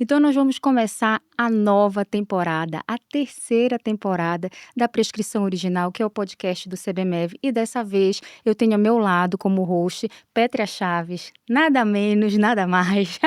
Então, nós vamos começar a nova temporada, a terceira temporada da Prescrição Original, que é o podcast do CBMEV. E dessa vez eu tenho ao meu lado como host Pétria Chaves, nada menos, nada mais,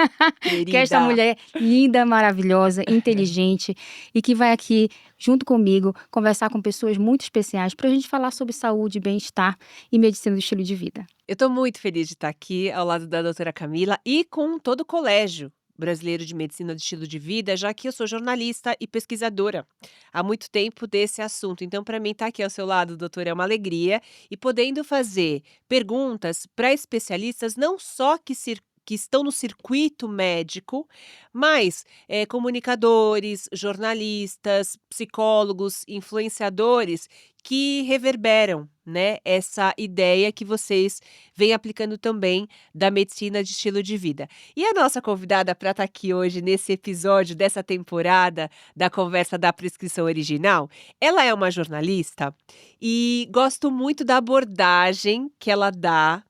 que é esta Querida. mulher linda, maravilhosa, inteligente e que vai aqui, junto comigo, conversar com pessoas muito especiais para a gente falar sobre saúde, bem-estar e medicina do estilo de vida. Eu tô muito feliz de estar aqui ao lado da doutora Camila e com todo o Colégio Brasileiro de Medicina do Estilo de Vida, já que eu sou jornalista e pesquisadora há muito tempo desse assunto. Então, para mim, estar aqui ao seu lado, doutora, é uma alegria e podendo fazer perguntas para especialistas não só que estão no circuito médico, mas comunicadores, jornalistas, psicólogos, influenciadores que reverberam, né, essa ideia que vocês vêm aplicando também da medicina de estilo de vida. E a nossa convidada para estar aqui hoje nesse episódio dessa temporada da Conversa da Prescrição Original, ela é uma jornalista e gosto muito da abordagem que ela dá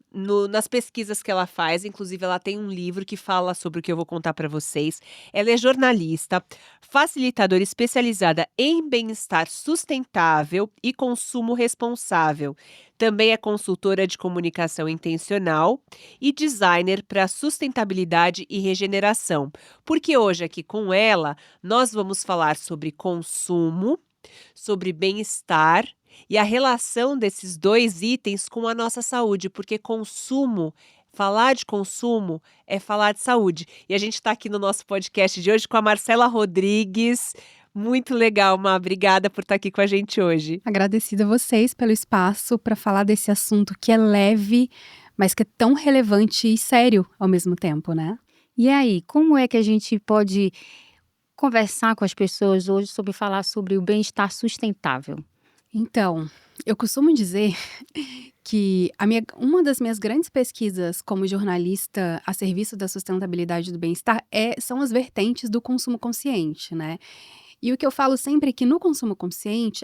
nas pesquisas que ela faz. Inclusive, ela tem um livro que fala sobre o que eu vou contar para vocês. Ela é jornalista, facilitadora especializada em bem-estar sustentável e consumo responsável. Também é consultora de comunicação intencional e designer para sustentabilidade e regeneração. Porque hoje aqui com ela, nós vamos falar sobre consumo, sobre bem-estar e a relação desses dois itens com a nossa saúde, porque falar de consumo é falar de saúde. E a gente está aqui no nosso podcast de hoje com a Marcela Rodrigues. Muito legal, Má. Obrigada por estar aqui com a gente hoje. Agradecida a vocês pelo espaço para falar desse assunto que é leve, mas que é tão relevante e sério ao mesmo tempo, né? E aí, como é que a gente pode conversar com as pessoas hoje sobre falar sobre o bem-estar sustentável? Então, eu costumo dizer que uma das minhas grandes pesquisas como jornalista a serviço da sustentabilidade do bem-estar são as vertentes do consumo consciente, né? E o que eu falo sempre é que no consumo consciente,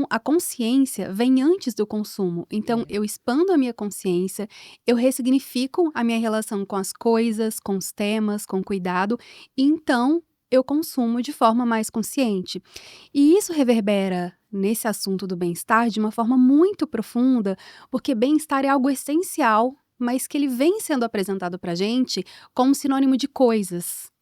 a consciência vem antes do consumo. Então, eu expando a minha consciência, eu ressignifico a minha relação com as coisas, com os temas, com o cuidado, e então eu consumo de forma mais consciente. E isso reverbera nesse assunto do bem-estar de uma forma muito profunda, porque bem-estar é algo essencial, mas que ele vem sendo apresentado pra gente como sinônimo de coisas.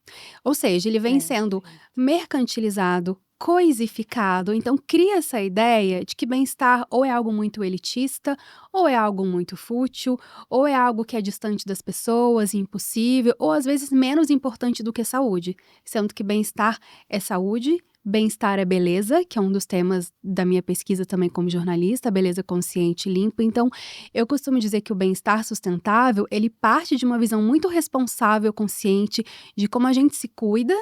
Ou seja, ele vem sendo mercantilizado, coisificado. Então, cria essa ideia de que bem-estar ou é algo muito elitista, ou é algo muito fútil, ou é algo que é distante das pessoas, impossível, ou às vezes menos importante do que saúde. Sendo que bem-estar é saúde, bem-estar é beleza, que é um dos temas da minha pesquisa também como jornalista, beleza consciente e limpa. Então, eu costumo dizer que o bem-estar sustentável, ele parte de uma visão muito responsável, consciente, de como a gente se cuida,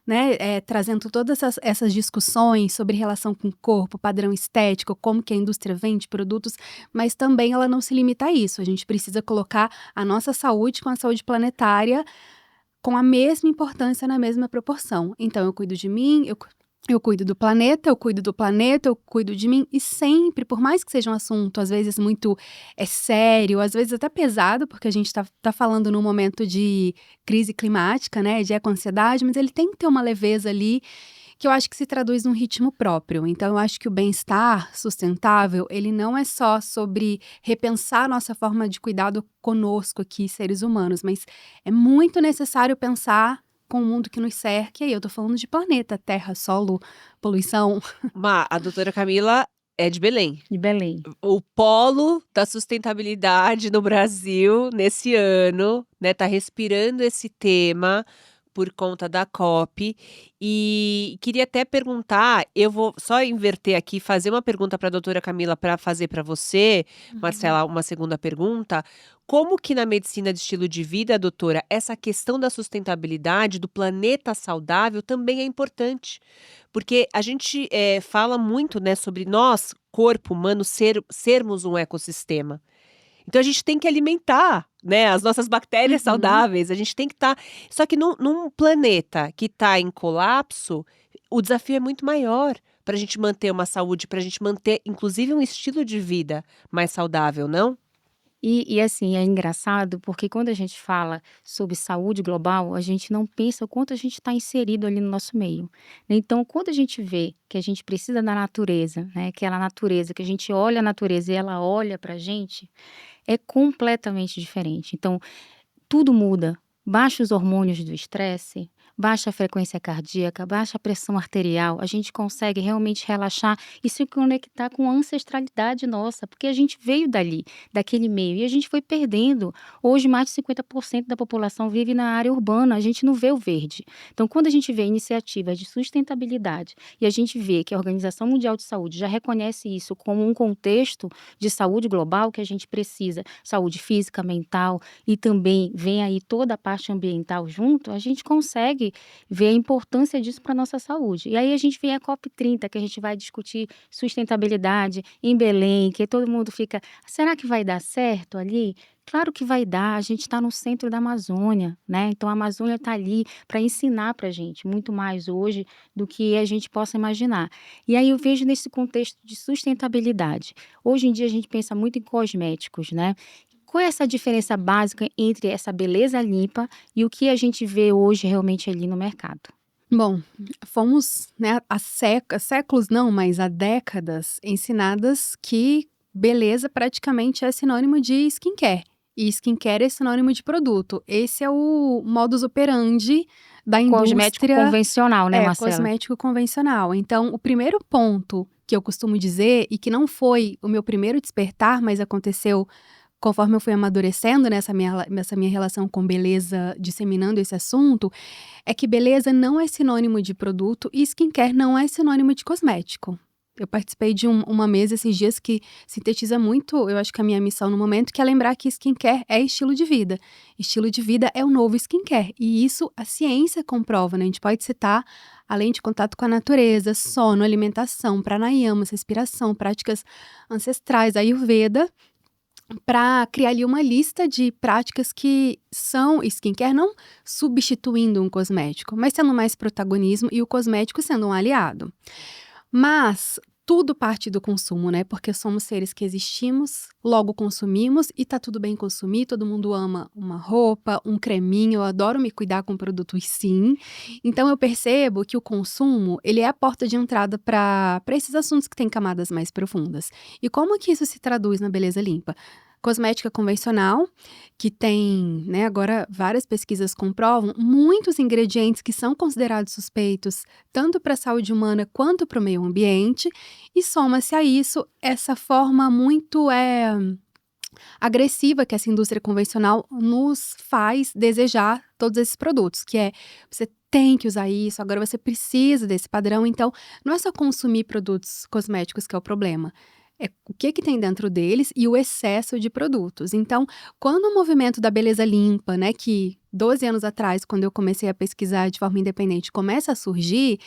né, trazendo todas essas discussões sobre relação com o corpo, padrão estético, como que a indústria vende produtos, mas também ela não se limita a isso. A gente precisa colocar a nossa saúde com a saúde planetária com a mesma importância, na mesma proporção. Então, eu cuido de mim, eu cuido do planeta, eu cuido de mim, e sempre, por mais que seja um assunto, às vezes muito sério, às vezes até pesado, porque a gente tá falando num momento de crise climática, né, de eco-ansiedade, mas ele tem que ter uma leveza ali, que eu acho que se traduz num ritmo próprio. Então, eu acho que o bem-estar sustentável, ele não é só sobre repensar a nossa forma de cuidado conosco aqui, seres humanos, mas é muito necessário pensar com o mundo que nos cerca, e aí eu tô falando de planeta, terra, solo, poluição. Má, a doutora Camila é de Belém. De Belém. O polo da sustentabilidade no Brasil nesse ano, né, tá respirando esse tema por conta da COP. E queria até perguntar, eu vou só inverter aqui, fazer uma pergunta para a doutora Camila para fazer para você, Marcela, uma segunda pergunta. Como que na medicina de estilo de vida, doutora, essa questão da sustentabilidade, do planeta saudável também é importante? Porque a gente fala muito, né, sobre nós, corpo humano, sermos um ecossistema. Então a gente tem que alimentar, né, as nossas bactérias saudáveis, a gente tem que estar. Só que num planeta que está em colapso, o desafio é muito maior para a gente manter uma saúde, para a gente manter, inclusive, um estilo de vida mais saudável, não? E assim, é engraçado porque quando a gente fala sobre saúde global, a gente não pensa o quanto a gente está inserido ali no nosso meio. Então, quando a gente vê que a gente precisa da natureza, né, aquela natureza que a gente olha a natureza e ela olha para a gente, é completamente diferente. Então, tudo muda. Baixa os hormônios do estresse, baixa a frequência cardíaca, baixa a pressão arterial, a gente consegue realmente relaxar e se conectar com a ancestralidade nossa, porque a gente veio dali, daquele meio, e a gente foi perdendo. Hoje, mais de 50% da população vive na área urbana, a gente não vê o verde. Então, quando a gente vê iniciativas de sustentabilidade e a gente vê que a Organização Mundial de Saúde já reconhece isso como um contexto de saúde global que a gente precisa, saúde física, mental, e também vem aí toda a parte ambiental junto, a gente consegue ver a importância disso para a nossa saúde. E aí a gente vem a COP30, que a gente vai discutir sustentabilidade em Belém, que todo mundo fica, será que vai dar certo ali? Claro que vai dar, a gente está no centro da Amazônia, né? Então a Amazônia está ali para ensinar para a gente muito mais hoje do que a gente possa imaginar. E aí eu vejo nesse contexto de sustentabilidade. Hoje em dia a gente pensa muito em cosméticos, né? Qual é essa diferença básica entre essa beleza limpa e o que a gente vê hoje realmente ali no mercado? Bom, fomos, né, há séculos não, mas há décadas ensinadas que beleza praticamente é sinônimo de skincare. E skincare é sinônimo de produto. Esse é o modus operandi da Cosmético indústria convencional, né, Marcela? cosmético convencional. Então, o primeiro ponto que eu costumo dizer, e que não foi o meu primeiro despertar, mas aconteceu conforme eu fui amadurecendo nessa minha relação com beleza, disseminando esse assunto, é que beleza não é sinônimo de produto e skincare não é sinônimo de cosmético. Eu participei de uma mesa esses dias que sintetiza muito, eu acho que a minha missão no momento, que é lembrar que skincare é estilo de vida. Estilo de vida é o novo skincare. E isso a ciência comprova, né? A gente pode citar, além de contato com a natureza, sono, alimentação, pranayamas, respiração, práticas ancestrais, Ayurveda, para criar ali uma lista de práticas que são skincare, não substituindo um cosmético, mas tendo mais protagonismo e o cosmético sendo um aliado. Mas tudo parte do consumo, né? Porque somos seres que existimos, logo consumimos e tá tudo bem consumir. Todo mundo ama uma roupa, um creminho. Eu adoro me cuidar com produtos, sim. Então eu percebo que o consumo, ele é a porta de entrada para esses assuntos que têm camadas mais profundas. E como que isso se traduz na beleza limpa? Cosmética convencional, que tem, né, agora várias pesquisas comprovam muitos ingredientes que são considerados suspeitos, tanto para a saúde humana quanto para o meio ambiente, e soma-se a isso essa forma muito agressiva que essa indústria convencional nos faz desejar todos esses produtos, que é você tem que usar isso, agora você precisa desse padrão. Então, não é só consumir produtos cosméticos que é o problema. É o que tem dentro deles e o excesso de produtos. Então, quando o movimento da beleza limpa, né, que 12 anos atrás, quando eu comecei a pesquisar de forma independente, começa a surgir,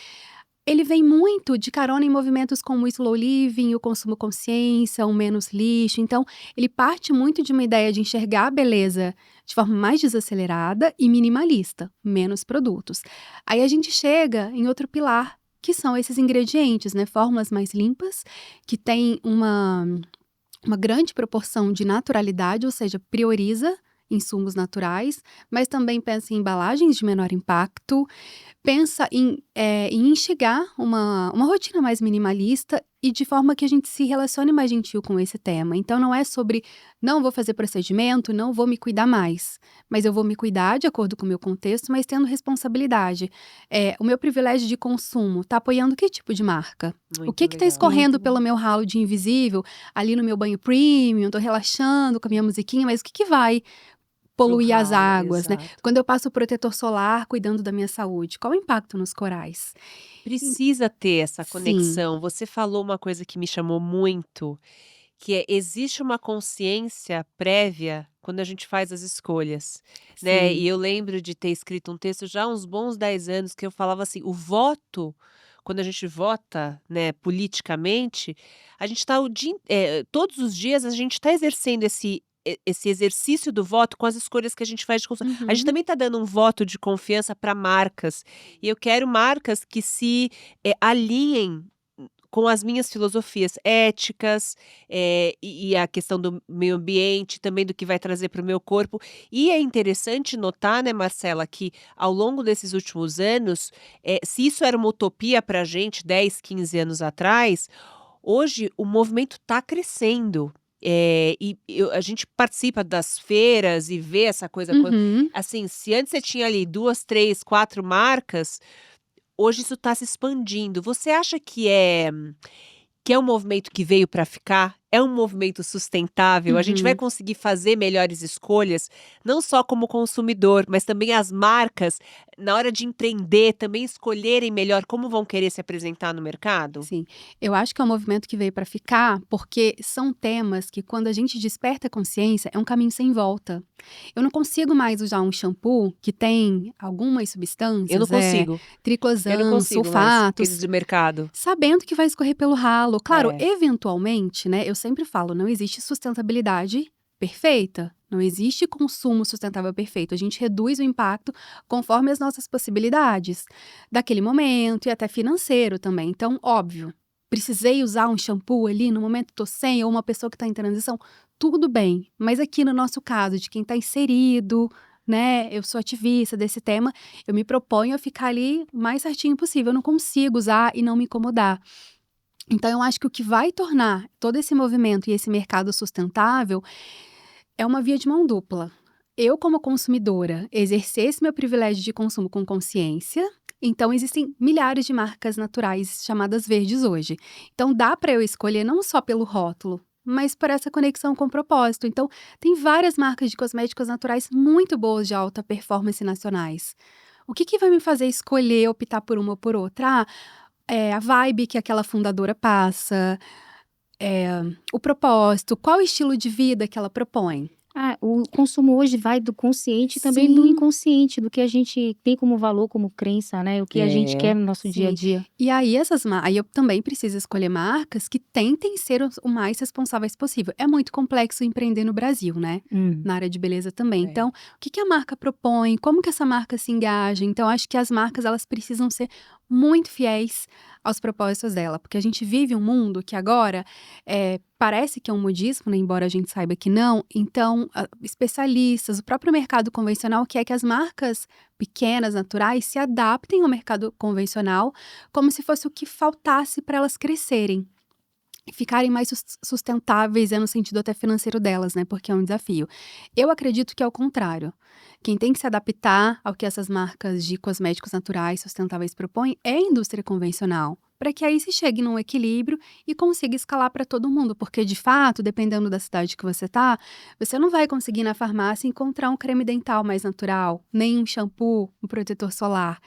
ele vem muito de carona em movimentos como o slow living, o consumo consciência, o menos lixo. Então, ele parte muito de uma ideia de enxergar a beleza de forma mais desacelerada e minimalista, menos produtos. Aí a gente chega em outro pilar, que são esses ingredientes, né? Fórmulas mais limpas, que tem uma grande proporção de naturalidade, ou seja, prioriza insumos naturais, mas também pensa em embalagens de menor impacto, pensa em instigar uma rotina mais minimalista e de forma que a gente se relacione mais gentil com esse tema. Então, não é sobre, não vou fazer procedimento, não vou me cuidar mais, mas eu vou me cuidar de acordo com o meu contexto, mas tendo responsabilidade. O meu privilégio de consumo está apoiando que tipo de marca? O Muito que está legal. escorrendo Muito bom. pelo meu ralo de invisível, ali no meu banho premium, estou relaxando com a minha musiquinha, mas o que vai Pro poluir as ralo, águas, né? exato. Quando eu passo protetor solar cuidando da minha saúde, qual o impacto nos corais? Em Precisa ter essa sim, conexão. Você falou uma coisa que me chamou muito, que é, existe uma consciência prévia quando a gente faz as escolhas, né. E sim. eu lembro de ter escrito um texto já há uns bons 10 anos que eu falava assim: o voto, quando a gente vota, né, politicamente, a gente está todos os dias a gente está exercendo esse exercício do voto com as escolhas que a gente faz de consumo. A gente Uhum. também está dando um voto de confiança para marcas, e eu quero marcas que se, alinhem com as minhas filosofias éticas, e a questão do meio ambiente, também do que vai trazer para o meu corpo. E é interessante notar, né, Marcela, que ao longo desses últimos anos, se isso era uma utopia para a gente 10, 15 anos atrás, hoje o movimento está crescendo. A gente participa das feiras e vê essa coisa. Uhum. Assim, se antes você tinha ali 2, 3, 4 marcas, hoje isso está se expandindo. Você acha que é um movimento que veio para ficar? É um movimento sustentável? A gente vai Uhum. conseguir fazer melhores escolhas, não só como consumidor, mas também as marcas, na hora de empreender, também escolherem melhor como vão querer se apresentar no mercado? Sim, eu acho que é um movimento que veio para ficar, porque são temas que, quando a gente desperta a consciência, é um caminho sem volta. Eu não consigo mais usar um shampoo que tem algumas Eu não substâncias, consigo, eu não triclosan, consigo mais, sulfatos, aqueles do mercado. sabendo que vai escorrer pelo ralo. Claro, É. eventualmente, né, eu sempre falo, não existe sustentabilidade perfeita. Não existe consumo sustentável perfeito. A gente reduz o impacto conforme as nossas possibilidades, daquele momento e até financeiro também. Então, óbvio, precisei usar um shampoo ali no momento tô sem, ou uma pessoa que está em transição, tudo bem. Mas aqui no nosso caso, de quem está inserido, né, eu sou ativista desse tema, eu me proponho a ficar ali o mais certinho possível. Eu não consigo usar e não me incomodar. Então, eu acho que o que vai tornar todo esse movimento e esse mercado sustentável é uma via de mão dupla. Eu, como consumidora, exercer esse meu privilégio de consumo com consciência. Então, existem milhares de marcas naturais chamadas verdes hoje. Então, dá para eu escolher não só pelo rótulo, mas por essa conexão com o propósito. Então, tem várias marcas de cosméticos naturais muito boas de alta performance nacionais. O que vai me fazer escolher, optar por uma ou por outra? A vibe que aquela fundadora passa, o propósito, qual o estilo de vida que ela propõe. O consumo hoje vai do consciente e também do Sim, inconsciente, do que a gente tem como valor, como crença, né, o que a gente quer É. no nosso dia a sim. dia. E aí aí eu também preciso escolher marcas que tentem ser o mais responsáveis possível. É muito complexo empreender no Brasil, né, Hum. na área de beleza também. É. Então, o que a marca propõe, como que essa marca se engaja. Então, acho que as marcas, elas precisam ser muito fiéis aos propósitos dela, porque a gente vive um mundo que agora, parece que é um modismo, né, embora a gente saiba que não. Então, especialistas, o próprio mercado convencional quer que as marcas pequenas, naturais, se adaptem ao mercado convencional, como se fosse o que faltasse para elas crescerem e ficarem mais sustentáveis, no sentido até financeiro delas, né, porque é um desafio. Eu acredito que é o contrário. Quem tem que se adaptar ao que essas marcas de cosméticos naturais sustentáveis propõem é a indústria convencional, para que aí se chegue num equilíbrio e consiga escalar para todo mundo, porque de fato, dependendo da cidade que você não vai conseguir na farmácia encontrar um creme dental mais natural, nem um shampoo, um protetor solar.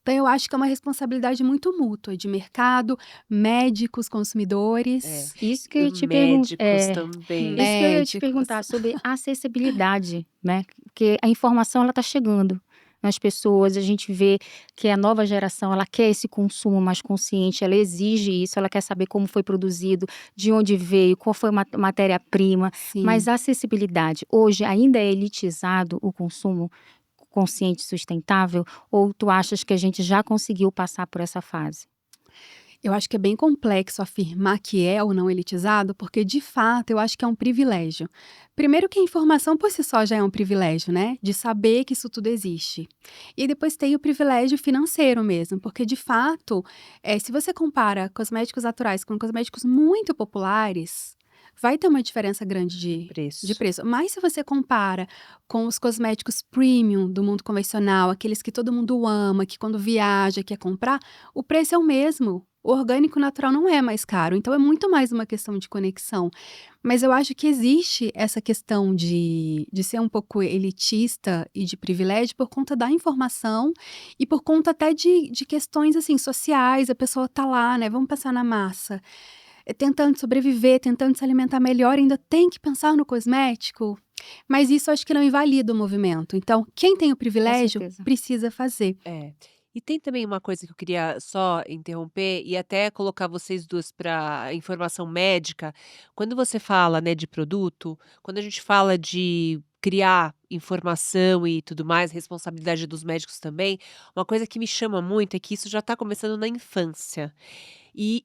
Então, eu acho que é uma responsabilidade muito mútua de mercado, médicos, É. consumidores, Isso que eu ia te Médicos também. isso que eu ia te médicos. perguntar sobre acessibilidade, né, porque a informação ela tá chegando nas pessoas, a gente vê que a nova geração ela quer esse consumo mais consciente, ela exige isso, ela quer saber como foi produzido, de onde veio, qual foi a matéria-prima, mas Sim. a acessibilidade, hoje ainda é elitizado o consumo consciente e sustentável, ou tu achas que a gente já conseguiu passar por essa fase? Eu acho que é bem complexo afirmar que é ou não elitizado, porque de fato eu acho que é um privilégio. Primeiro que a informação por si só já é um privilégio, né? De saber que isso tudo existe. E depois tem o privilégio financeiro mesmo, porque de fato, se você compara cosméticos naturais com cosméticos muito populares, vai ter uma diferença grande de Preço. preço. Mas se você compara com os cosméticos premium do mundo convencional, aqueles que todo mundo ama, que quando viaja quer comprar, o preço é o mesmo. O orgânico natural não é mais caro, então é muito mais uma questão de conexão. Mas eu acho que existe essa questão de ser um pouco elitista e de privilégio por conta da informação e por conta até de questões, assim, sociais. A pessoa tá lá, né, vamos pensar na massa, tentando sobreviver, tentando se alimentar melhor, ainda tem que pensar no cosmético. Mas isso acho que não invalida o movimento. Então, quem tem o Com privilégio certeza. precisa fazer. É. E tem também uma coisa que eu queria só interromper e até colocar vocês 2 para informação médica. Quando você fala, né, de produto, quando a gente fala de criar informação e tudo mais, responsabilidade dos médicos também, uma coisa que me chama muito é que isso já está começando na infância. E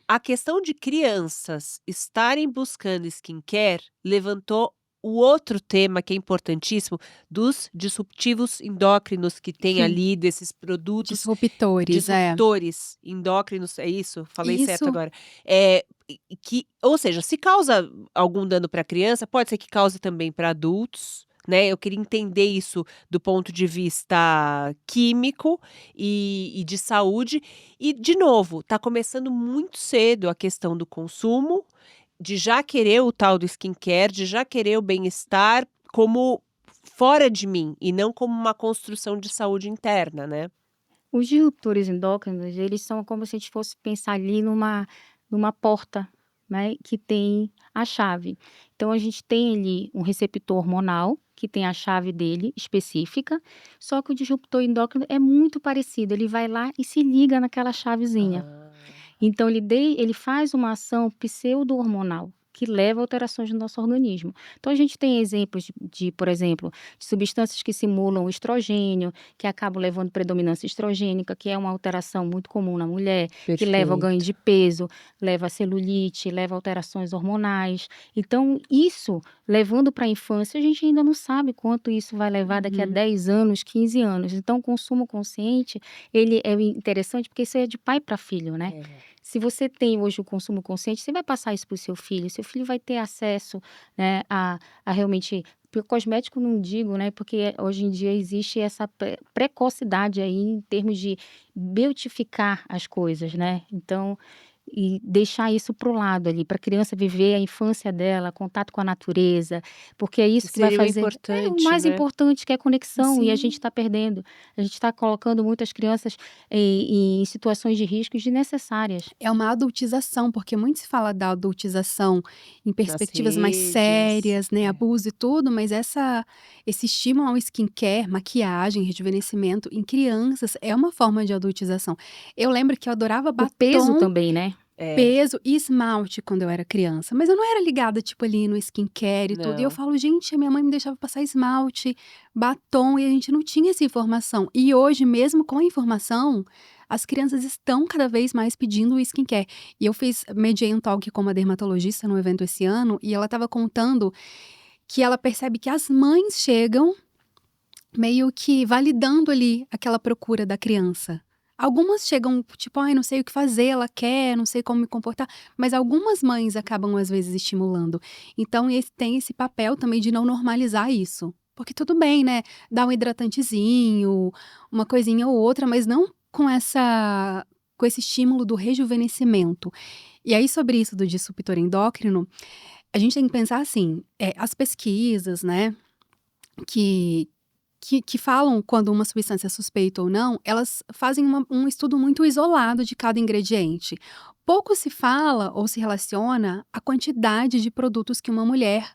a questão de crianças estarem buscando skincare levantou o outro tema que é importantíssimo, dos disruptivos endócrinos que tem Sim, ali, desses produtos disruptores, é. disruptores endócrinos, é isso? Falei certo Isso agora. Ou seja, se causa algum dano para a criança, pode ser que cause também para adultos, né, eu queria entender isso do ponto de vista químico e de saúde. E, de novo, tá começando muito cedo a questão do consumo, de já querer o tal do skincare, de já querer o bem-estar como fora de mim e não como uma construção de saúde interna, né. Os disruptores endócrinos, eles são como se a gente fosse pensar ali numa porta, né, que tem a chave. Então a gente tem ali um receptor hormonal, que tem a chave dele específica, só que o disruptor endócrino é muito parecido, ele vai lá e se liga naquela chavezinha. Ah. Então ele faz uma ação pseudo-hormonal, que leva a alterações no nosso organismo. Então a gente tem exemplos por exemplo, de substâncias que simulam o estrogênio, que acabam levando predominância estrogênica, que é uma alteração muito comum na mulher, que leva ao ganho Perfeito. de peso, leva a celulite, leva a alterações hormonais. Então isso, levando para a infância, a gente ainda não sabe quanto isso vai levar daqui a Uhum. 10 anos, 15 anos. Então o consumo consciente, ele é interessante porque isso é de pai para filho, né. É. Se você tem hoje o consumo consciente, você vai passar isso para o seu filho vai ter acesso, né, a realmente porque cosmético não digo, né, porque hoje em dia existe essa precocidade aí em termos de beautificar as coisas, né. Então, e deixar isso para o lado ali, para a criança viver a infância dela, contato com a natureza, porque é Que isso que vai seria o fazer o importante, mais né. importante que é a conexão e a gente sim. está perdendo. A gente está colocando muitas crianças em situações de riscos desnecessárias. É uma adultização, porque muito se fala da adultização em Nas perspectivas mais redes. sérias, né, É. abuso e tudo, mas esse estímulo ao skincare, maquiagem, rejuvenescimento em crianças é uma forma de adultização. Eu lembro que eu adorava O peso batom, também, né. É. peso e esmalte quando eu era criança, mas eu não era ligada, tipo, ali no skincare e tudo. E eu Não. falo: "Gente, a minha mãe me deixava passar esmalte, batom", e a gente não tinha essa informação. E hoje, mesmo com a informação, as crianças estão cada vez mais pedindo o skincare. E eu mediei um talk com uma dermatologista no evento esse ano, e ela estava contando que ela percebe que as mães chegam meio que validando ali aquela procura da criança. Algumas chegam, tipo: "Ai, não sei o que fazer, ela quer, não sei como me comportar", mas algumas mães acabam, às vezes, estimulando. Então tem esse papel também de não normalizar isso. Porque tudo bem, né, dar um hidratantezinho, uma coisinha ou outra, mas não com esse estímulo do rejuvenescimento. E aí, sobre isso do disruptor endócrino, a gente tem que pensar assim, as pesquisas, né, que que falam quando uma substância é suspeita ou não, elas fazem um estudo muito isolado de cada ingrediente. Pouco se fala ou se relaciona a quantidade de produtos que uma mulher,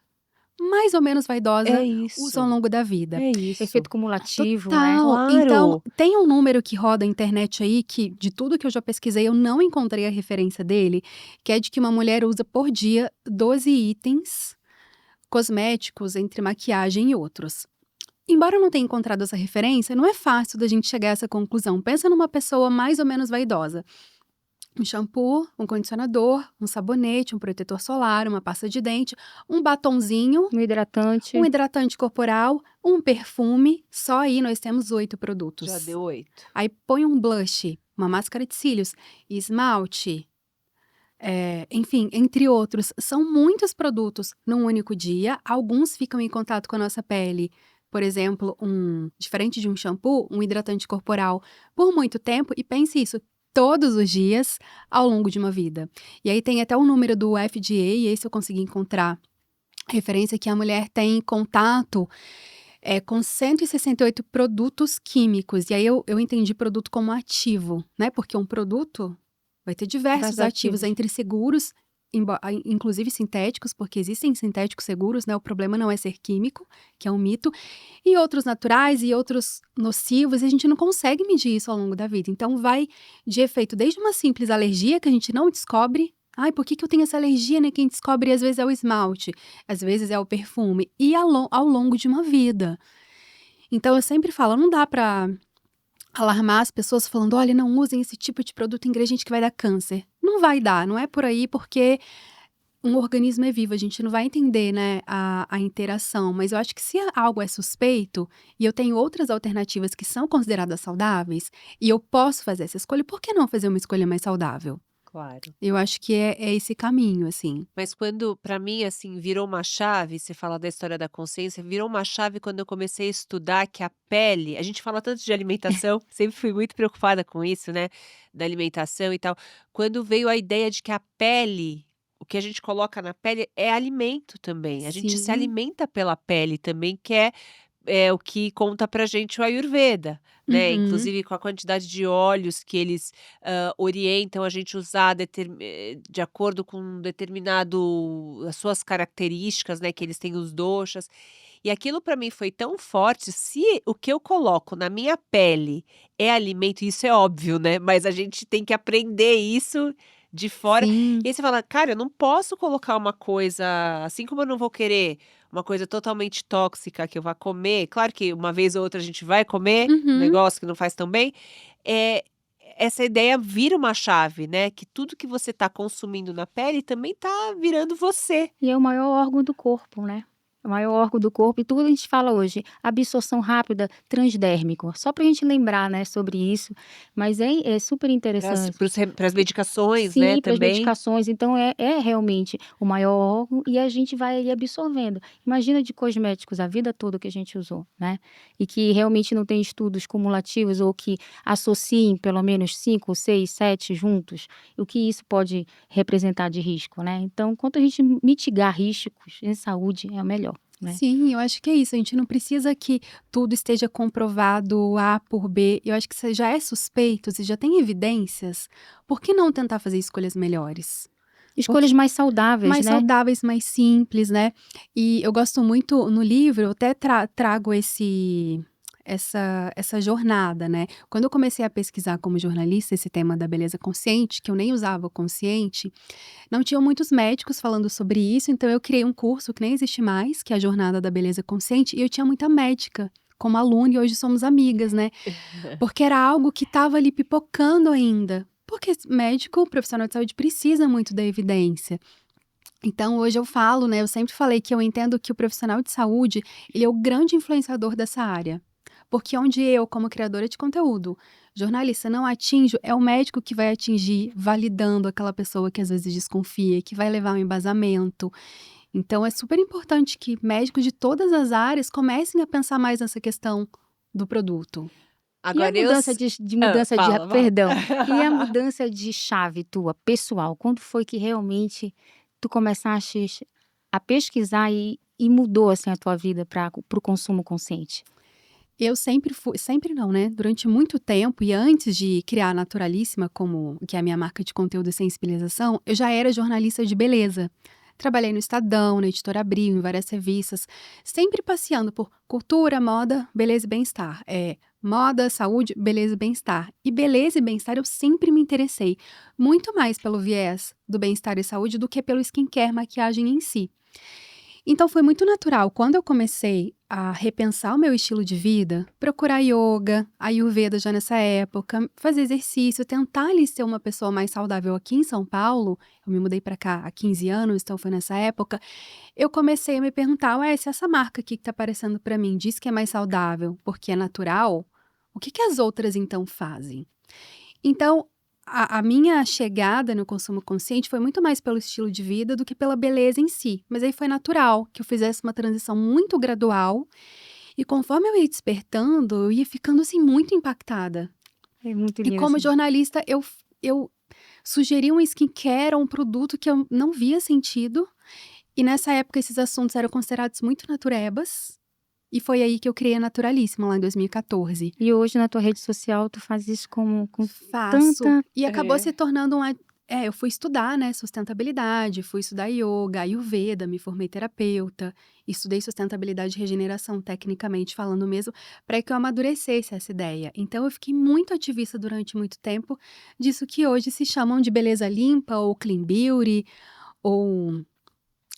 mais ou menos É vaidosa, usa ao isso, longo da vida. é isso. Efeito cumulativo, né. Total. Então, Claro. tem um número que roda a internet aí que, de tudo que eu já pesquisei, eu não encontrei a referência dele, que é de que uma mulher usa por dia 12 itens cosméticos, entre maquiagem e outros. Embora eu não tenha encontrado essa referência, não é fácil da gente chegar a essa conclusão. Pensa numa pessoa mais ou menos vaidosa. Um shampoo, um condicionador, um sabonete, um protetor solar, uma pasta de dente, um batonzinho, Um um hidratante. hidratante corporal, um perfume. Só aí nós temos 8 Já produtos. deu 8. Aí põe um blush, uma máscara de cílios, esmalte, enfim, entre outros. São muitos produtos num único dia. Alguns ficam em contato com a nossa pele. Por exemplo, diferente de um shampoo, um hidratante corporal por muito tempo. E pense isso, todos os dias ao longo de uma vida. E aí tem até o número do FDA, e esse eu consegui encontrar referência que a mulher tem contato com 168 produtos químicos. E aí eu entendi produto como ativo, né? Porque um produto vai ter diversos Vários ativos ativos. entre seguros, inclusive sintéticos, porque existem sintéticos seguros, né? O problema não é ser químico, que é um mito, e outros naturais e outros nocivos, e a gente não consegue medir isso ao longo da vida. Então vai de efeito desde uma simples alergia que a gente não descobre. Ai, por que eu tenho essa alergia, né? Quem descobre às vezes é o esmalte, às vezes é o perfume, e ao longo de uma vida. Então eu sempre falo, não dá pra alarmar as pessoas falando: olha, não usem esse tipo de produto ingrediente que vai dar câncer. Não vai dar, não é por aí, porque um organismo é vivo, a gente não vai entender, né, a interação, mas eu acho que se algo é suspeito e eu tenho outras alternativas que são consideradas saudáveis e eu posso fazer essa escolha, por que não fazer uma escolha mais saudável? Claro. Eu acho que é esse caminho, assim. Mas quando pra mim, assim, virou uma chave, você fala da história da consciência, virou uma chave quando eu comecei a estudar que a pele a gente fala tanto de alimentação, sempre fui muito preocupada com isso, né, da alimentação e tal. Quando veio a ideia de que a pele, o que a gente coloca na pele é alimento também, a gente se Sim. alimenta pela pele também, que é o que conta pra gente o Ayurveda, né, Uhum. inclusive com a quantidade de óleos que eles, orientam a gente usar de acordo com determinado as suas características, né, que eles têm os doshas. E aquilo pra mim foi tão forte, se o que eu coloco na minha pele é alimento, isso é óbvio, né, mas a gente tem que aprender isso de fora. Sim. E aí você fala: "Cara, eu não posso colocar uma coisa assim como eu não vou querer uma coisa totalmente tóxica que eu vá comer, claro que uma vez ou outra a gente vai comer um Uhum. negócio que não faz tão bem, é essa ideia vira uma chave, né, que tudo que você está consumindo na pele também está virando você. E é o maior órgão do corpo, né. É o maior órgão do corpo e tudo a gente fala hoje, absorção rápida, transdérmico, só pra gente lembrar, né, sobre isso, mas é super interessante. Para as medicações, né, Sim, para as também. medicações, então é realmente o maior órgão e a gente vai ali absorvendo. Imagina de cosméticos a vida toda que a gente usou, né, e que realmente não tem estudos cumulativos ou que associem pelo menos 5, 6, 7 juntos, o que isso pode representar de risco, né. Então quanto a gente mitigar riscos em saúde é o melhor, né. Sim, eu acho que é isso, a gente não precisa que tudo esteja comprovado A por B, eu acho que se já é suspeito, se já tem evidências, por que não tentar fazer escolhas melhores? Por Escolhas mais saudáveis, Mais né. saudáveis, mais simples, né. E eu gosto muito no livro, eu até trago essa jornada, né. Quando eu comecei a pesquisar como jornalista esse tema da beleza consciente, que eu nem usava o consciente, não tinham muitos médicos falando sobre isso, então eu criei um curso que nem existe mais, que é a Jornada da Beleza Consciente, e eu tinha muita médica como aluna e hoje somos amigas, né. Porque era algo que estava ali pipocando ainda, porque médico, profissional de saúde precisa muito da evidência. Então hoje eu falo, né, eu sempre falei que eu entendo que o profissional de saúde, ele é o grande influenciador dessa área. Porque onde eu, como criadora de conteúdo, jornalista, não atinjo, é o médico que vai atingir, validando aquela pessoa que às vezes desconfia, que vai levar um embasamento. Então é super importante que médicos de todas as áreas comecem a pensar mais nessa questão do produto. E a Agora eu mudança s de mudança de fala. perdão, e a mudança de chave tua, pessoal, quando foi que realmente tu começaste a pesquisar e mudou, assim, a tua vida para o consumo consciente? Eu sempre fui sempre não, né, durante muito tempo e antes de criar a Naturalíssima como que é a minha marca de conteúdo e sensibilização, eu já era jornalista de beleza. Trabalhei no Estadão, na Editora Abril, em várias revistas, sempre passeando por cultura, moda, beleza e bem-estar. Moda, saúde, beleza e bem-estar. E beleza e bem-estar eu sempre me interessei, muito mais pelo viés do bem-estar e saúde do que pelo skincare, maquiagem em si. Então foi muito natural, quando eu comecei a repensar o meu estilo de vida, procurar ioga, ayurveda já nessa época, fazer exercício, tentar ali ser uma pessoa mais saudável aqui em São Paulo, eu me mudei para cá há 15 anos, então foi nessa época, eu comecei a me perguntar: "Ué, se essa marca aqui que tá aparecendo para mim diz que é mais saudável porque é natural, o que que as outras então fazem?". Então, a minha chegada no consumo consciente foi muito mais pelo estilo de vida do que pela beleza em si, mas aí foi natural que eu fizesse uma transição muito gradual, e conforme eu ia despertando, eu ia ficando, assim, muito impactada. É muito E lindo como assim. jornalista eu sugeri um skincare ou um produto que eu não via sentido, e nessa época esses assuntos eram considerados muito naturebas, e foi aí que eu criei a Naturalíssima, lá em 2014. E hoje na tua rede social tu faz isso com Faço. tanta E acabou É. se tornando eu fui estudar, né, sustentabilidade, fui estudar ioga, ayurveda, me formei terapeuta, estudei sustentabilidade e regeneração, tecnicamente falando mesmo, para que eu amadurecesse essa ideia. Então eu fiquei muito ativista durante muito tempo disso que hoje se chamam de beleza limpa ou clean beauty, ou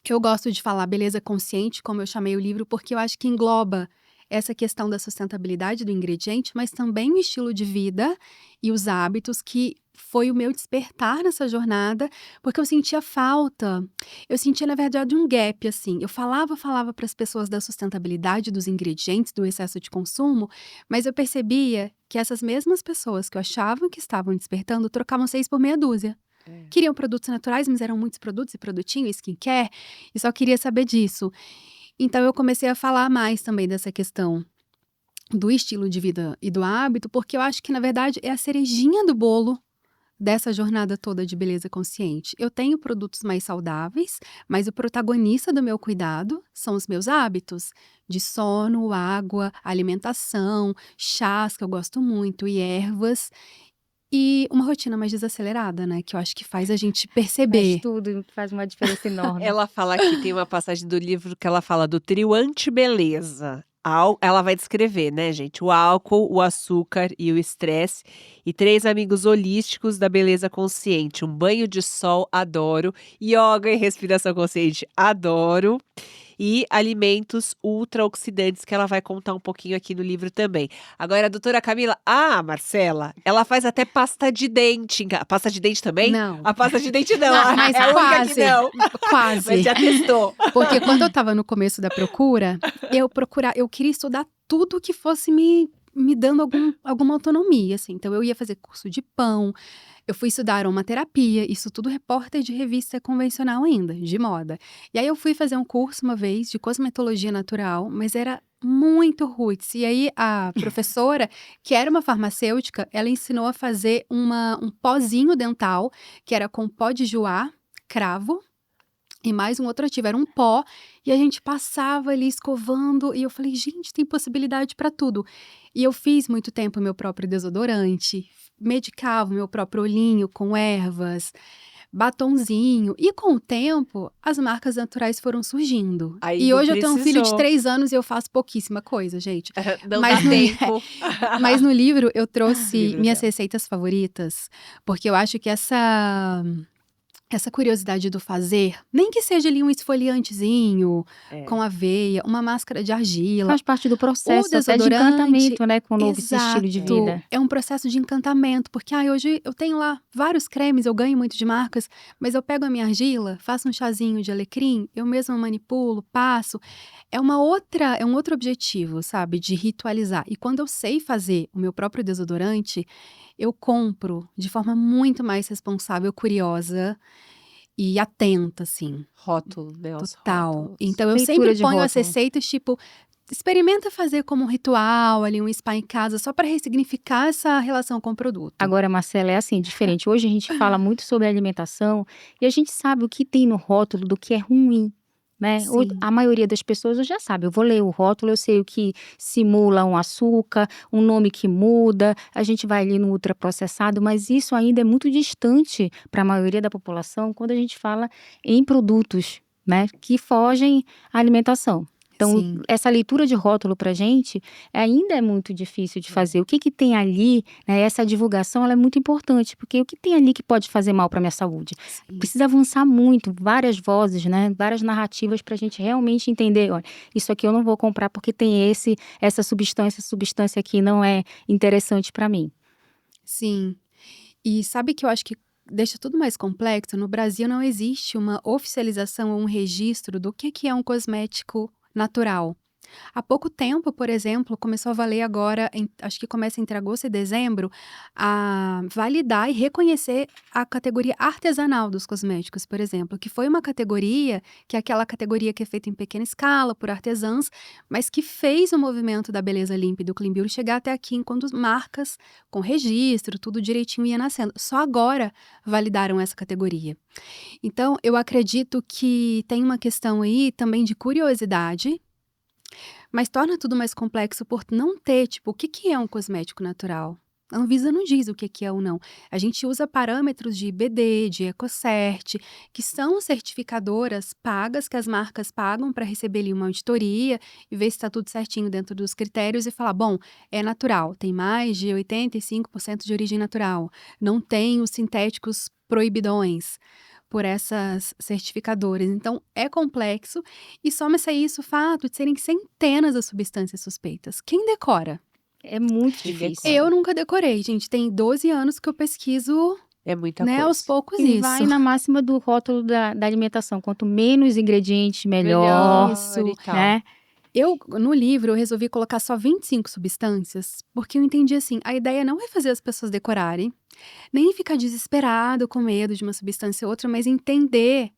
eu gosto de falar beleza consciente, como eu chamei o livro, porque eu acho que engloba essa questão da sustentabilidade do ingrediente, mas também o estilo de vida e os hábitos que foi o meu despertar nessa jornada, porque eu sentia falta. Eu sentia, na verdade, um gap, assim. Eu falava para as pessoas da sustentabilidade dos ingredientes, do excesso de consumo, mas eu percebia que essas mesmas pessoas que eu achava que estavam despertando trocavam 6 por meia dúzia. Queriam produtos naturais, mas eram muitos produtos e produtinho, skincare, e só queria saber disso. Então eu comecei a falar mais também dessa questão do estilo de vida e do hábito, porque eu acho que, na verdade, é a cerejinha do bolo dessa jornada toda de beleza consciente. Eu tenho produtos mais saudáveis, mas o protagonista do meu cuidado são os meus hábitos de sono, água, alimentação, chás que eu gosto muito e ervas. E uma rotina mais desacelerada, né, que eu acho que faz a gente Faz perceber. tudo, faz uma diferença enorme. Ela fala que tem uma passagem do livro que ela fala do trio anti-beleza. Ela vai descrever, né, gente? O álcool, o açúcar e o estresse. E 3 amigos holísticos da beleza consciente. Um banho de sol, adoro. Yoga e respiração consciente, adoro. E alimentos ultra-oxidantes, que ela vai contar um pouquinho aqui no livro também. Agora, a doutora Camila, Marcela, ela faz até pasta de dente. Pasta de dente também? Não. A pasta de dente não, Não, mas é a única que quase, não. quase. Mas já testou. Porque quando eu estava no começo da procura, eu queria estudar tudo que fosse me dando alguma autonomia, assim. Então eu ia fazer curso de pão, eu fui estudar aromaterapia, isso tudo repórter de revista convencional ainda, de moda. E aí eu fui fazer um curso uma vez de cosmetologia natural, mas era muito roots. E aí a professora, que era uma farmacêutica, ela ensinou a fazer um pozinho dental, que era com pó de joá, cravo, e mais um outro ativo, era um pó, e a gente passava ali escovando, e eu falei, gente, tem possibilidade para tudo. E eu fiz muito tempo meu próprio desodorante, medicava o meu próprio olhinho com ervas, batonzinho, e com o tempo, as marcas naturais foram surgindo. Aí E não hoje eu tenho um filho de precisou. 3 anos e eu faço pouquíssima coisa, gente. Não Mas dá no- tempo. Mas no livro eu trouxe Livro minhas dela. receitas favoritas, porque eu acho que essa curiosidade do fazer, nem que seja ali um esfoliantezinho com aveia, uma máscara de argila, Faz parte do o processo até de desodorante, encantamento, né, com o novo estilo de exato, vida. é um processo de encantamento, porque hoje eu tenho lá vários cremes, eu ganho muito de marcas, mas eu pego a minha argila, faço um chazinho de alecrim, eu mesma manipulo, passo, é um outro objetivo, sabe, de ritualizar. E quando eu sei fazer o meu próprio desodorante, eu compro de forma muito mais responsável, curiosa e atenta, assim, Rótulo, né, os total. rótulos. Então eu Leitura sempre de ponho as rótulo. receitas, tipo, experimenta fazer como um ritual ali, um spa em casa, só para ressignificar essa relação com o produto. Agora, Marcela, é assim, diferente. Hoje a gente fala muito sobre alimentação e a gente sabe o que tem no rótulo do que é ruim, né? Sim. A maioria das pessoas já sabe. Eu vou ler o rótulo, eu sei o que simula um açúcar, um nome que muda, a gente vai ali no ultraprocessado, mas isso ainda é muito distante para a maioria da população quando a gente fala em produtos, né, que fogem à alimentação. Então, Sim. essa leitura de rótulo para a gente ainda é muito difícil de fazer. O que tem ali, né, essa divulgação, ela é muito importante, porque o que tem ali que pode fazer mal para a minha saúde? Sim. Precisa avançar muito, várias vozes, né, várias narrativas para a gente realmente entender, olha, isso aqui eu não vou comprar porque tem essa substância aqui não é interessante para mim. Sim. E sabe que eu acho que deixa tudo mais complexo? No Brasil não existe uma oficialização ou um registro do que é um cosmético natural. Há pouco tempo, por exemplo, começou a valer agora, acho que começa entre agosto e dezembro, a validar e reconhecer a categoria artesanal dos cosméticos, por exemplo, que foi uma categoria, que é aquela categoria que é feita em pequena escala, por artesãs, mas que fez o movimento da beleza limpa e do clean beauty chegar até aqui, enquanto marcas com registro, tudo direitinho ia nascendo. Só agora validaram essa categoria. Então, eu acredito que tem uma questão aí também de curiosidade, mas torna tudo mais complexo por não ter, tipo, o que é um cosmético natural? A Anvisa não diz o que é ou não. A gente usa parâmetros de IBD, de EcoCert, que são certificadoras pagas, que as marcas pagam para receber ali uma auditoria e ver se está tudo certinho dentro dos critérios e falar, bom, é natural, tem mais de 85% de origem natural, não tem os sintéticos proibidões. por essas certificadoras. Então, é complexo e soma-se a isso o fato de serem centenas as substâncias suspeitas. Quem decora? É muito Quem difícil. Eu decora? nunca decorei, gente. Tem 12 anos que eu pesquiso, É muita né, aos coisa. poucos E isso. vai na máxima do rótulo da alimentação. Quanto menos ingredientes, melhor, Isso. Melhor e tal. né? No livro, eu resolvi colocar só 25 substâncias, porque eu entendi assim, a ideia não é fazer as pessoas decorarem, nem ficar desesperado com medo de uma substância ou outra, mas entender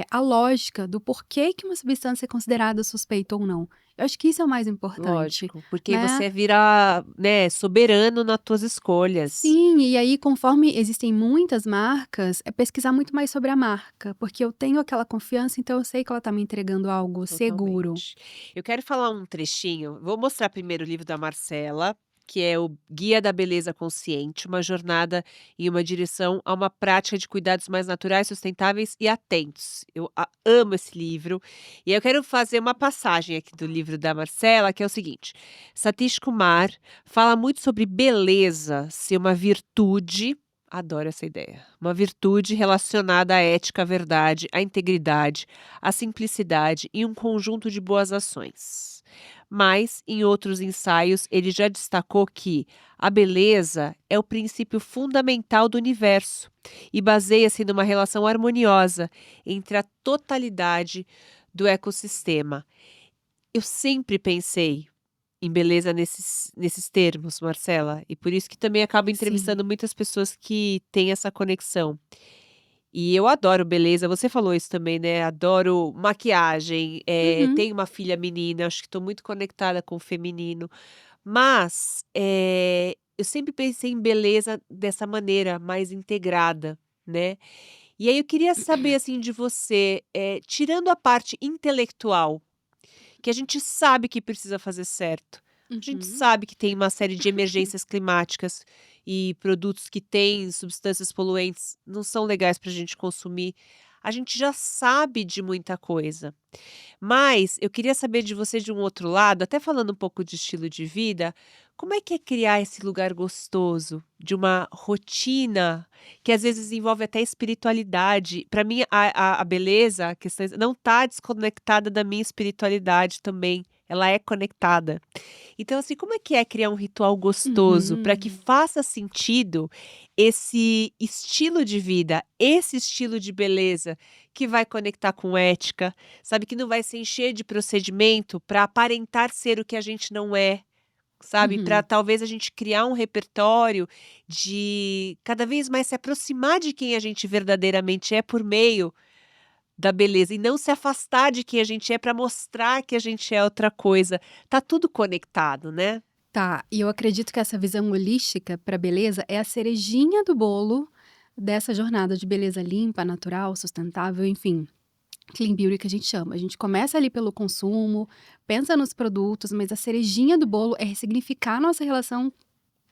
a lógica do porquê que uma substância é considerada suspeita ou não. Eu acho que isso é o mais importante, Lógico, porque né? você vira, né, soberano nas tuas escolhas. Sim, e aí conforme existem muitas marcas, é pesquisar muito mais sobre a marca, porque eu tenho aquela confiança, então eu sei que ela tá me entregando algo seguro. Totalmente. Eu quero falar um trechinho. Vou mostrar primeiro o livro da Marcela, que é o Guia da Beleza Consciente, uma jornada em uma direção a uma prática de cuidados mais naturais, sustentáveis e atentos. Eu amo esse livro. E eu quero fazer uma passagem aqui do livro da Marcela, que é o seguinte: Satish Kumar fala muito sobre beleza ser uma virtude. Adoro essa ideia. Uma virtude relacionada à ética, à verdade, à integridade, à simplicidade e um conjunto de boas ações. Mas, em outros ensaios, ele já destacou que a beleza é o princípio fundamental do universo e baseia-se numa relação harmoniosa entre a totalidade do ecossistema. Eu sempre pensei em beleza nesses termos, Marcela, e por isso que também acabo entrevistando muitas pessoas que têm essa conexão. E eu adoro beleza, você falou isso também, né, adoro maquiagem, Uhum. tenho uma filha menina, acho que estou muito conectada com o feminino, mas, eu sempre pensei em beleza dessa maneira, mais integrada, né. E aí eu queria saber, assim, de você, tirando a parte intelectual, que a gente sabe que precisa fazer certo. A gente Uhum. sabe que tem uma série de emergências climáticas e produtos que têm substâncias poluentes não são legais para a gente consumir. A gente já sabe de muita coisa. Mas eu queria saber de você de um outro lado, até falando um pouco de estilo de vida, como é que é criar esse lugar gostoso, de uma rotina que às vezes envolve até espiritualidade? Para mim, a beleza, a questão não está desconectada da minha espiritualidade também. Ela é conectada. Então, assim, como é criar um ritual gostoso para que Uhum. faça sentido esse estilo de vida, esse estilo de beleza que vai conectar com ética, sabe, que não vai se encher de procedimento para aparentar ser o que a gente não é, sabe, para Uhum. talvez a gente criar um repertório de cada vez mais se aproximar de quem a gente verdadeiramente é por meio da beleza e não se afastar de quem a gente é para mostrar que a gente é outra coisa. Tá tudo conectado, né? Tá, e eu acredito que essa visão holística para beleza é a cerejinha do bolo dessa jornada de beleza limpa, natural, sustentável, enfim, clean beauty que a gente chama. A gente começa ali pelo consumo, pensa nos produtos, mas a cerejinha do bolo é ressignificar a nossa relação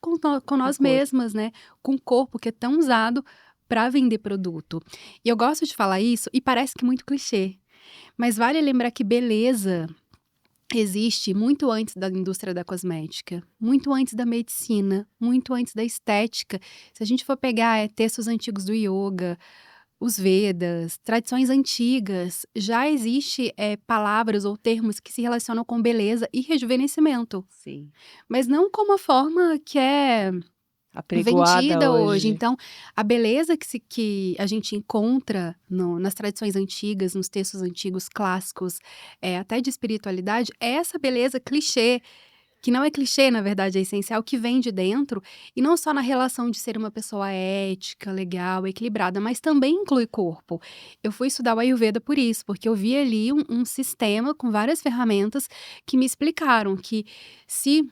com Com o nós corpo. mesmas, né? Com o corpo que é tão usado para vender produto. E eu gosto de falar isso e parece que muito clichê, mas vale lembrar que beleza existe muito antes da indústria da cosmética, muito antes da medicina, muito antes da estética. Se a gente for pegar textos antigos do yoga, os Vedas, tradições antigas, já existe palavras ou termos que se relacionam com beleza e rejuvenescimento, Sim. mas não como a forma que é Apregoada vendida hoje. hoje. Então, a beleza que a gente encontra nas tradições antigas, nos textos antigos clássicos, até de espiritualidade, é essa beleza clichê, que não é clichê, na verdade, é essencial, que vem de dentro, e não só na relação de ser uma pessoa ética, legal, equilibrada, mas também inclui corpo. Eu fui estudar o Ayurveda por isso, porque eu vi ali um sistema com várias ferramentas que me explicaram que se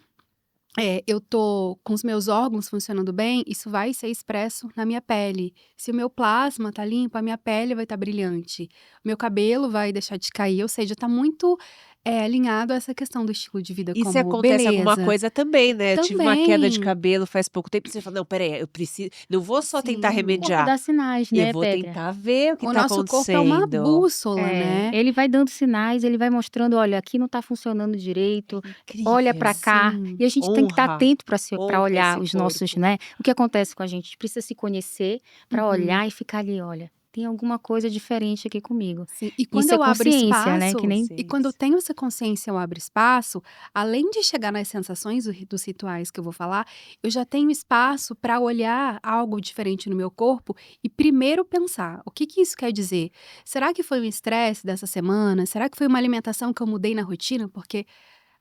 eu tô com os meus órgãos funcionando bem, isso vai ser expresso na minha pele. Se o meu plasma tá limpo, a minha pele vai estar brilhante. O meu cabelo vai deixar de cair, ou seja, tá muito, alinhado a essa questão do estilo de vida E se como acontece alguma beleza. coisa também, né, eu tive uma queda de Também. cabelo faz pouco tempo e você fala: "Não, espera aí, eu preciso não vou só tentar Sim. O corpo remediar, dá sinais, eu né, vou Petra? tentar ver o que O tá nosso corpo é uma acontecendo". bússola, né. Ele vai dando sinais, ele vai mostrando: "Olha, aqui não tá funcionando É direito, olha incrível. pra cá". Sim. E a gente tem que estar Honra, atento para honra olhar esse os nossos, corpo. né, o que acontece com a gente precisa se conhecer para Uhum. olhar e ficar ali: "Olha, tem alguma coisa diferente aqui comigo. Sim, e quando Isso é eu abro consciência, né, que espaço nem e quando eu Consciência. tenho essa consciência, eu abro espaço, além de chegar nas sensações dos rituais que eu vou falar, eu já tenho espaço para olhar algo diferente no meu corpo e primeiro pensar: "O que que isso quer dizer? Será que foi um estresse dessa semana? Será que foi uma alimentação que eu mudei na rotina?" Porque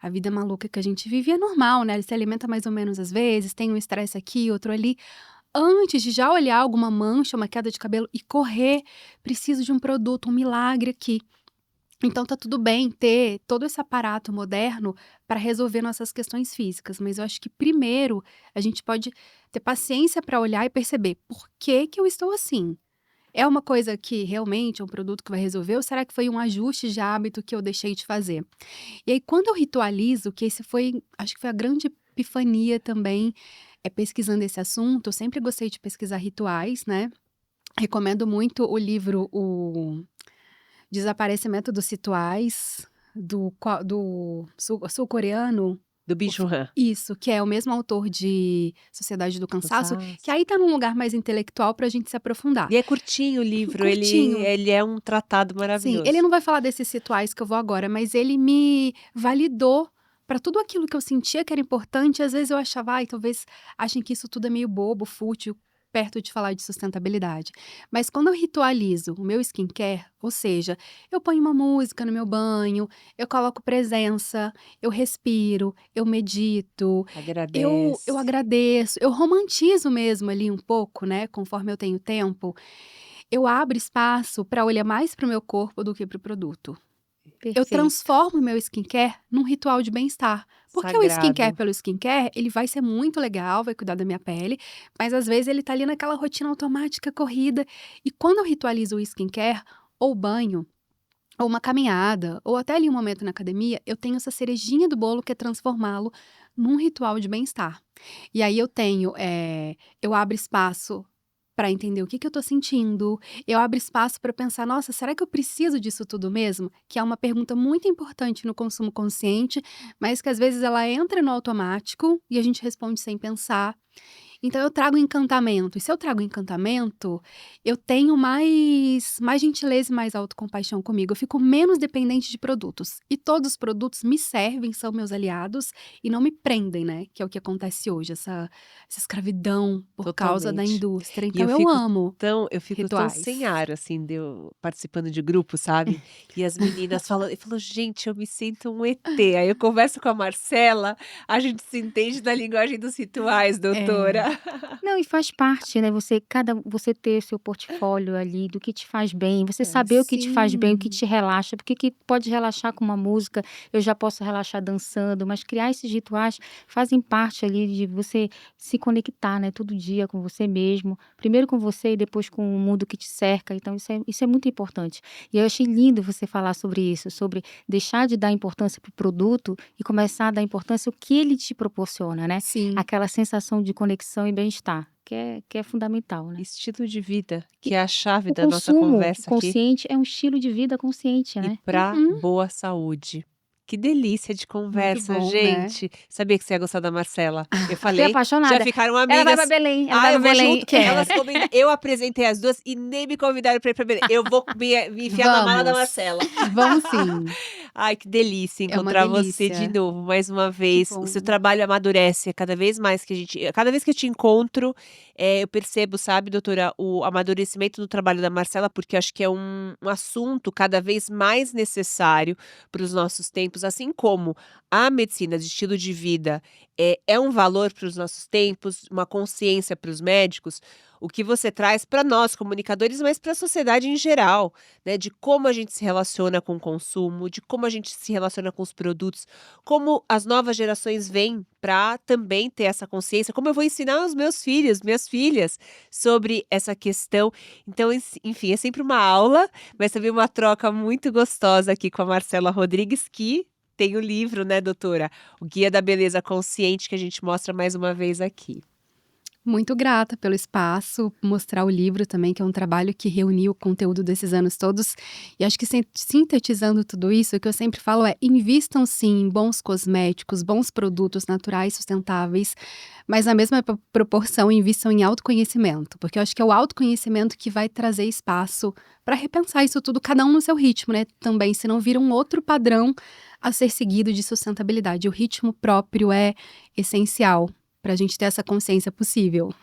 a vida maluca que a gente vive é normal, né, ele se alimenta mais ou menos às vezes, tem um estresse aqui, outro ali. Antes de já olhar alguma mancha, uma queda de cabelo e correr, preciso de um produto, um milagre aqui. Então tá tudo bem ter todo esse aparato moderno para resolver nossas questões físicas, mas eu acho que primeiro a gente pode ter paciência para olhar e perceber por que que eu estou assim. É uma coisa que realmente é um produto que vai resolver ou será que foi um ajuste de hábito que eu deixei de fazer? E aí quando eu ritualizo, que esse foi, acho que foi a grande epifania também, pesquisando esse assunto, eu sempre gostei de pesquisar rituais, né? Recomendo muito o livro O Desaparecimento dos Rituais, do sul-coreano. Do o fi- Bicho Han. Isso, que é o mesmo autor de Sociedade do Cansaço, que Cansaço. aí tá num lugar mais intelectual pra gente se aprofundar. E é curtinho o livro, ele Curtinho. ele é um tratado Sim, ele maravilhoso. não vai falar desses rituais que eu vou agora, mas ele me validou para tudo aquilo que eu sentia que era importante. Às vezes eu achava, ai, talvez achem que isso tudo é meio bobo, fútil, perto de falar de sustentabilidade. Mas quando eu ritualizo o meu skincare, ou seja, eu ponho uma música no meu banho, eu coloco presença, eu respiro, eu medito, eu Agradece. agradeço, eu romantizo mesmo ali um pouco, né, conforme eu tenho tempo. Eu abro espaço para olhar mais para o meu corpo do que para o produto. Eu perfeito. transformo o meu skincare num ritual de bem-estar. Porque o skincare Sagrado. pelo skincare, ele vai ser muito legal, vai cuidar da minha pele, mas às vezes ele tá ali naquela rotina automática, corrida. E quando eu ritualizo o skincare, ou banho, ou uma caminhada, ou até ali um momento na academia, eu tenho essa cerejinha do bolo que é transformá-lo num ritual de bem-estar. E aí eu abro espaço para entender o que que eu tô sentindo, eu abro espaço para pensar: "Nossa, será que eu preciso disso tudo mesmo?", que é uma pergunta muito importante no consumo consciente, mas que às vezes ela entra no automático e a gente responde sem pensar. Então eu trago encantamento, e se eu trago encantamento, eu tenho mais gentileza e mais autocompaixão comigo, eu fico menos dependente de produtos. E todos os produtos me servem, são meus aliados e não me prendem, né, que é o que acontece hoje, essa escravidão por causa da Totalmente. indústria. E eu Então eu fico amo eu fico tão sem rituais. ar, assim, de eu participando de grupo, sabe, e as meninas falando eu falo: "Gente, eu me sinto um ET". Aí eu converso com a Marcela, a gente se entende na linguagem dos rituais, doutora. É, Não, e faz parte, né, você ter o seu portfólio ali do que te faz bem, você saber o que te faz bem, o que sim. te relaxa, porque que pode relaxar com uma música, eu já posso relaxar dançando, mas criar esses rituais fazem parte ali de você se conectar, né, todo dia com você mesmo, primeiro com você e depois com o mundo que te cerca, então isso é muito importante. E eu achei lindo você falar sobre isso, sobre deixar de dar importância para o produto e começar a dar importância ao que ele te proporciona, né? Sim. Aquela sensação de conexão e bem-estar, que é fundamental, né. Estilo de vida, E que é a chave o da nossa consumo conversa aqui, consciente é um estilo de vida consciente, e né. pra Uhum. boa saúde. Que delícia de Muito conversa, bom, né. gente. Sabia que você ia gostar da Marcela? Eu Fiquei falei, já apaixonada. ficaram Ela vai pra amigas. Belém, ela vai Ah, pra eu vou Belém. junto. Elas Quero. combina eu apresentei as 2 e nem me convidaram pra ir pra Belém. Eu vou me enfiar na mala da Vamos, Marcela. vamos sim. Ai, que delícia É uma encontrar você de delícia. novo, mais uma Que vez. O seu bom. trabalho amadurece cada vez mais que a gente cada vez que eu te encontro, eu percebo, sabe, doutora, o amadurecimento do trabalho da Marcela, porque eu acho que é um assunto cada vez mais necessário para os nossos tempos, assim como a medicina de estilo de vida é um valor para os nossos tempos, uma consciência para os médicos, o que você traz para nós comunicadores, mas para a sociedade em geral, né, de como a gente se relaciona com o consumo, de como a gente se relaciona com os produtos, como as novas gerações vêm para também ter essa consciência, como eu vou ensinar os meus filhos, minhas filhas, sobre essa questão. Então, enfim, é sempre uma aula, mas também uma troca muito gostosa aqui com a Marcela Rodrigues, que tem o livro, né, doutora? O Guia da Beleza Consciente, que a gente mostra mais uma vez aqui. Muito grata pelo espaço, mostrar o livro também, que é um trabalho que reuniu o conteúdo desses anos todos. E acho que sintetizando tudo isso, o que eu sempre falo é: invistam sim em bons cosméticos, bons produtos naturais, sustentáveis, mas na mesma proporção invistam em autoconhecimento, porque eu acho que é o autoconhecimento que vai trazer espaço para repensar isso tudo, cada um no seu ritmo, né? Também, senão vira um outro padrão a ser seguido de sustentabilidade. O ritmo próprio é essencial para a gente ter essa consciência possível.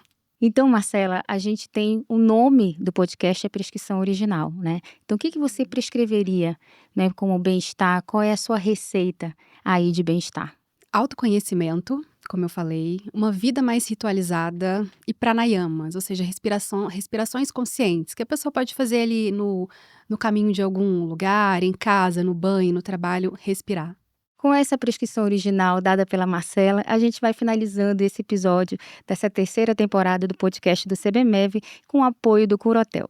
Então, Marcela, a gente tem o nome do podcast é Prescrição Original, né? Então, o que que você prescreveria, né, como bem-estar? Qual é a sua receita aí de bem-estar? Autoconhecimento, como eu falei, uma vida mais ritualizada e pranayamas, ou seja, respirações conscientes, que a pessoa pode fazer ali no caminho de algum lugar, em casa, no banho, no trabalho, respirar. Com essa prescrição original dada pela Marcela, a gente vai finalizando esse episódio dessa terceira temporada do podcast do CBMEV com o apoio do Curatel.